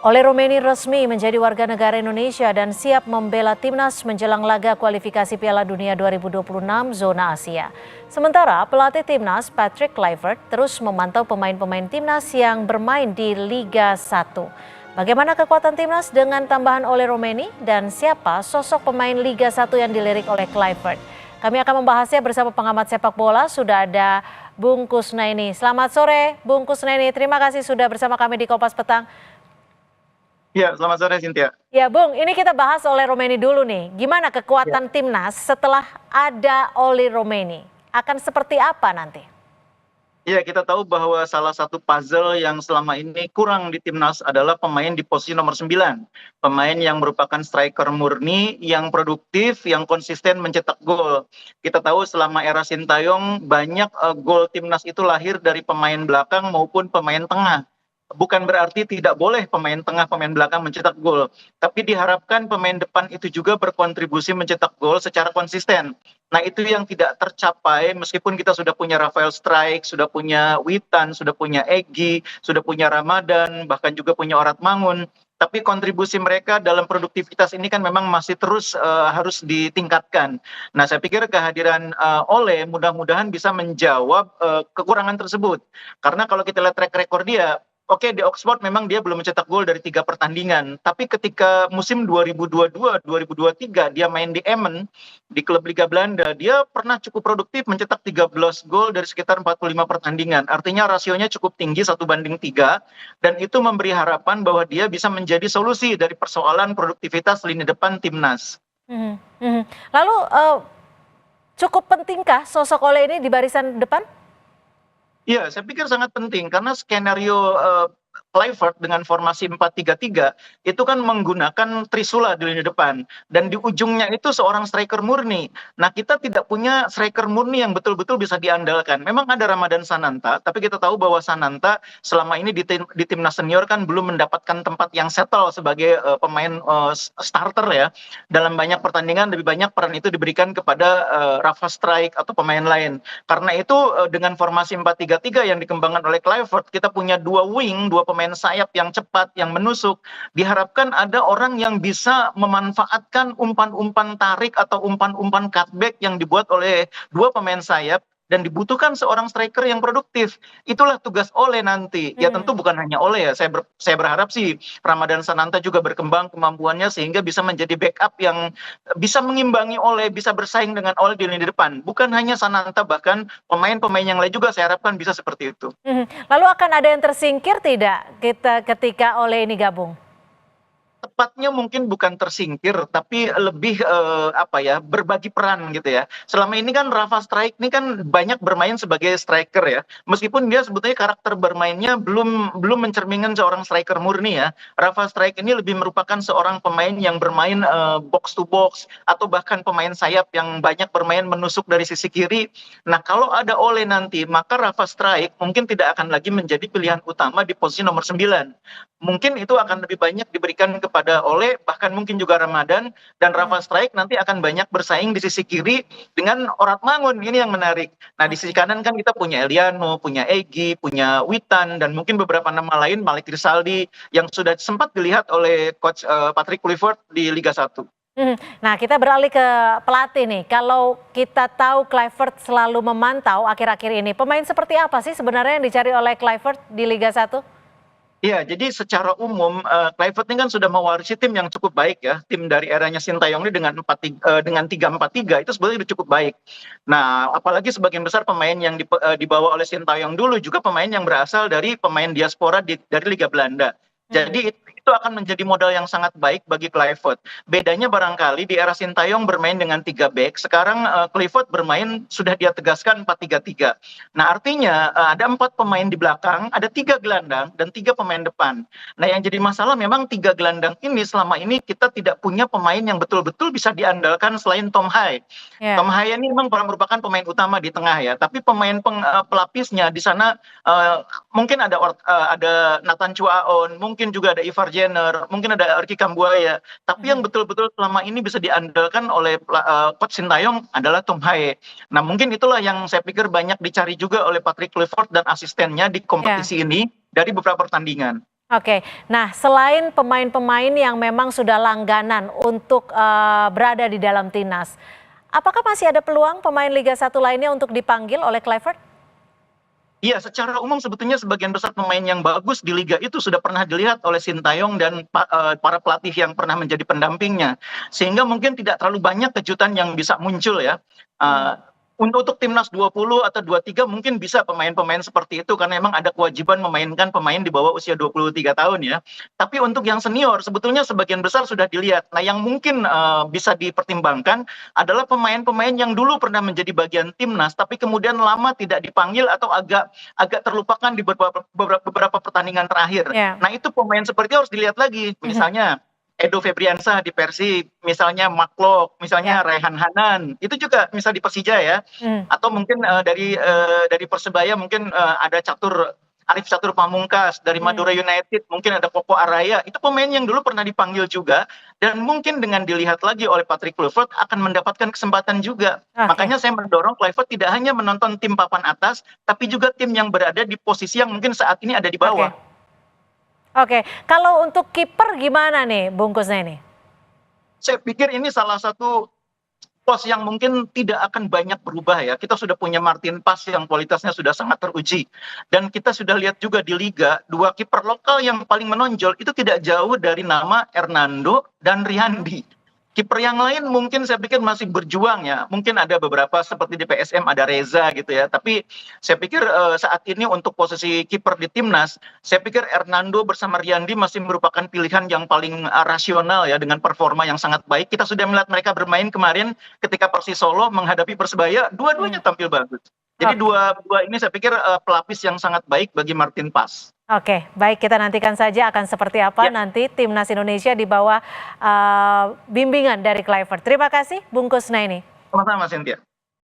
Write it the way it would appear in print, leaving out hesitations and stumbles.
Ole Romeni resmi menjadi warga negara Indonesia dan siap membela timnas menjelang laga kualifikasi Piala Dunia 2026 zona Asia. Sementara pelatih timnas Patrick Kluivert terus memantau pemain-pemain timnas yang bermain di Liga 1. Bagaimana kekuatan timnas dengan tambahan Ole Romeni dan siapa sosok pemain Liga 1 yang dilirik oleh Kluivert? Kami akan membahasnya bersama pengamat sepak bola, sudah ada Bung Kusnaini. Selamat sore Bung Kusnaini, terima kasih sudah bersama kami di Kompas Petang. Ya, selamat sore Cynthia. Ya Bung, ini kita bahas Ole Romeni dulu nih. Gimana kekuatan timnas setelah ada Ole Romeni? Akan seperti apa nanti? Ya, kita tahu bahwa salah satu puzzle yang selama ini kurang di timnas adalah pemain di posisi nomor 9. Pemain yang merupakan striker murni, yang produktif, yang konsisten mencetak gol. Kita tahu selama era Sintayong banyak gol timnas itu lahir dari pemain belakang maupun pemain tengah. Bukan berarti tidak boleh pemain tengah, pemain belakang mencetak gol, tapi diharapkan pemain depan itu juga berkontribusi mencetak gol secara konsisten. Nah, itu yang tidak tercapai meskipun kita sudah punya Rafael Struijk, sudah punya Witan, sudah punya Egy, sudah punya Ramadan, bahkan juga punya Orat Mangun. Tapi kontribusi mereka dalam produktivitas ini kan memang masih terus harus ditingkatkan. Nah, saya pikir kehadiran Ole mudah-mudahan bisa menjawab kekurangan tersebut. Karena kalau kita lihat track record dia, oke, di Oxford memang dia belum mencetak gol dari 3 pertandingan. Tapi ketika musim 2022-2023 dia main di Emmen, di klub Liga Belanda, dia pernah cukup produktif mencetak 13 gol dari sekitar 45 pertandingan. Artinya rasionya cukup tinggi 1:3, dan itu memberi harapan bahwa dia bisa menjadi solusi dari persoalan produktivitas lini depan timnas. Lalu cukup pentingkah sosok Ole ini di barisan depan? Iya, saya pikir sangat penting karena skenario Kluivert dengan formasi 4-3-3 itu kan menggunakan Trisula di lini depan dan di ujungnya itu seorang striker murni. Nah, kita tidak punya striker murni yang betul-betul bisa diandalkan. Memang ada Ramadan Sananta, tapi kita tahu bahwa Sananta selama ini di timnas senior kan belum mendapatkan tempat yang settle sebagai pemain starter ya. Dalam banyak pertandingan lebih banyak peran itu diberikan kepada Rafa Struijk atau pemain lain. Karena itu dengan formasi 4-3-3 yang dikembangkan oleh Kluivert, kita punya dua wing, dua pemain sayap yang cepat, yang menusuk. Diharapkan ada orang yang bisa memanfaatkan umpan-umpan tarik atau umpan-umpan cutback yang dibuat oleh dua pemain sayap, dan dibutuhkan seorang striker yang produktif. Itulah tugas Ole nanti. Ya tentu bukan hanya Ole ya. Saya berharap sih Ramadan Sananta juga berkembang kemampuannya sehingga bisa menjadi backup yang bisa mengimbangi Ole, bisa bersaing dengan Ole di lini depan. Bukan hanya Sananta, bahkan pemain-pemain yang lain juga saya harapkan bisa seperti itu. Lalu akan ada yang tersingkir tidak kita ketika Ole ini gabung? Tepatnya mungkin bukan tersingkir, tapi lebih berbagi peran gitu ya. Selama ini kan Rafa Struijk ini kan banyak bermain sebagai striker ya. Meskipun dia sebetulnya karakter bermainnya belum mencerminkan seorang striker murni ya. Rafa Struijk ini lebih merupakan seorang pemain yang bermain box to box atau bahkan pemain sayap yang banyak bermain menusuk dari sisi kiri. Nah, kalau ada Ole nanti, maka Rafa Struijk mungkin tidak akan lagi menjadi pilihan utama di posisi nomor 9. Mungkin itu akan lebih banyak diberikan kepada Ole, bahkan mungkin juga Ramadan, dan Rafa Struijk nanti akan banyak bersaing di sisi kiri dengan Orat Mangun. Ini yang menarik. Nah, di sisi kanan kan kita punya Eliano, punya Egy, punya Witan, dan mungkin beberapa nama lain, Malik Rizaldi, yang sudah sempat dilihat oleh Coach Patrick Kluivert di Liga 1. Nah, kita beralih ke pelatih nih. Kalau kita tahu Kluivert selalu memantau akhir-akhir ini, pemain seperti apa sih sebenarnya yang dicari oleh Kluivert di Liga 1? Iya, jadi secara umum Kluivert ini kan sudah mewarisi tim yang cukup baik ya. Tim dari eranya Sintayong ini dengan 3-4-3 itu sebenarnya sudah cukup baik. Nah, apalagi sebagian besar pemain yang dibawa oleh Sintayong dulu juga pemain yang berasal dari pemain diaspora dari Liga Belanda. Jadi itu akan menjadi modal yang sangat baik bagi Kluivert. Bedanya barangkali di era Sintayong bermain dengan 3 back, sekarang Kluivert bermain sudah dia tegaskan 4-3-3. Nah, artinya ada 4 pemain di belakang, ada 3 gelandang dan 3 pemain depan. Nah, yang jadi masalah memang 3 gelandang ini selama ini kita tidak punya pemain yang betul-betul bisa diandalkan selain Tom Hai. Tom Hai ini memang merupakan pemain utama di tengah ya, tapi pemain pelapisnya di sana mungkin ada Nathan Chuaon, mungkin juga ada Ivar Jenner, mungkin ada Erki Kambuaya. Tapi yang betul-betul selama ini bisa diandalkan oleh Coach Sintayong adalah Tom Hai. Nah, mungkin itulah yang saya pikir banyak dicari juga oleh Patrick Kluivert dan asistennya di kompetisi ini dari beberapa pertandingan. Oke, nah selain pemain-pemain yang memang sudah langganan untuk berada di dalam timnas, apakah masih ada peluang pemain Liga 1 lainnya untuk dipanggil oleh Kluivert? Iya, secara umum sebetulnya sebagian besar pemain yang bagus di liga itu sudah pernah dilihat oleh Sintayong dan para pelatih yang pernah menjadi pendampingnya. Sehingga mungkin tidak terlalu banyak kejutan yang bisa muncul ya. Hmm. Untuk timnas 20 atau 23 mungkin bisa pemain-pemain seperti itu karena memang ada kewajiban memainkan pemain di bawah usia 23 tahun ya. Tapi untuk yang senior sebetulnya sebagian besar sudah dilihat. Nah, yang mungkin bisa dipertimbangkan adalah pemain-pemain yang dulu pernah menjadi bagian timnas tapi kemudian lama tidak dipanggil atau agak agak terlupakan di beberapa pertandingan terakhir. Ya. Nah, itu pemain seperti itu harus dilihat lagi. Misalnya Edo Febriansah di Persib, misalnya Maklok, misalnya Ya. Raihan Hanan, itu juga misal di Persija ya, Hmm. atau mungkin dari Persebaya mungkin ada Arif Catur Pamungkas, dari Hmm. Madura United mungkin ada Koko Araya, itu pemain yang dulu pernah dipanggil juga, dan mungkin dengan dilihat lagi oleh Patrick Kluivert akan mendapatkan kesempatan juga. Oke. Makanya saya mendorong Kluivert tidak hanya menonton tim papan atas, tapi juga tim yang berada di posisi yang mungkin saat ini ada di Oke. bawah. Oke, kalau untuk kiper gimana nih bungkusnya ini? Saya pikir ini salah satu pos yang mungkin tidak akan banyak berubah ya. Kita sudah punya Martin Paes yang kualitasnya sudah sangat teruji. Dan kita sudah lihat juga di Liga, dua kiper lokal yang paling menonjol itu tidak jauh dari nama Hernando dan Riyandi. Kiper yang lain mungkin saya pikir masih berjuang ya. Mungkin ada beberapa seperti di PSM ada Reza gitu ya. Tapi saya pikir saat ini untuk posisi kiper di timnas, saya pikir Hernando bersama Riyandi masih merupakan pilihan yang paling rasional ya dengan performa yang sangat baik. Kita sudah melihat mereka bermain kemarin ketika Persis Solo menghadapi Persebaya, Hmm. dua-duanya tampil bagus. Jadi Oke. dua ini saya pikir pelapis yang sangat baik bagi Martin Paes. Oke, baik, kita nantikan saja akan seperti apa Ya, nanti timnas Indonesia di bawah bimbingan dari Kluivert. Terima kasih, Bung Kusnaini. sama-sama Cynthia.